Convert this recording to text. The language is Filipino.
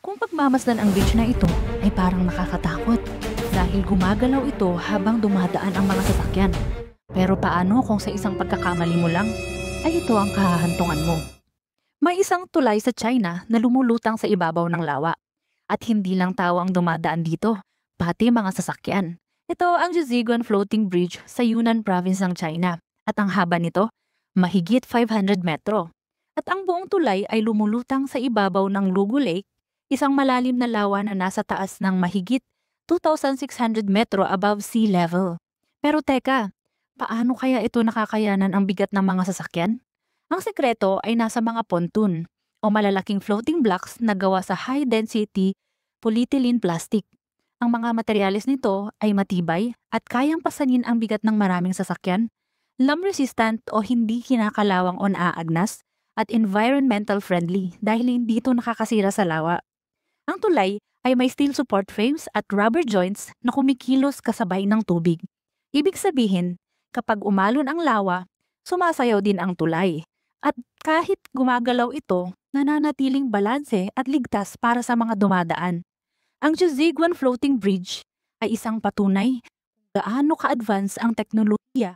Kung pagmamasdan ang bridge na ito ay parang nakakatakot dahil gumagalaw ito habang dumadaan ang mga sasakyan. Pero paano kung sa isang pagkakamali mo lang ay ito ang kahahantungan mo? May isang tulay sa China na lumulutang sa ibabaw ng lawa. At hindi lang tao ang dumadaan dito, pati mga sasakyan. Ito ang Jiuzhaigou Floating Bridge sa Yunnan Province ng China. At ang haba nito, mahigit 500 metro. At ang buong tulay ay lumulutang sa ibabaw ng Lugu Lake, isang malalim na lawa na nasa taas ng mahigit 2,600 metro above sea level. Pero teka, paano kaya ito nakakayanan ang bigat ng mga sasakyan? Ang sekreto ay nasa mga pontoon o malalaking floating blocks na gawa sa high-density polyethylene plastic. Ang mga materyales nito ay matibay at kayang pasanin ang bigat ng maraming sasakyan, lump-resistant o hindi kinakalawang o naaagnas, at environmental friendly dahil hindi ito nakakasira sa lawa. Ang tulay ay may steel support frames at rubber joints na kumikilos kasabay ng tubig. Ibig sabihin, kapag umalon ang lawa, sumasayaw din ang tulay. At kahit gumagalaw ito, nananatiling balanse at ligtas para sa mga dumadaan. Ang Jiuzhaigou Floating Bridge ay isang patunay kung gaano ka-advance ang teknolohiya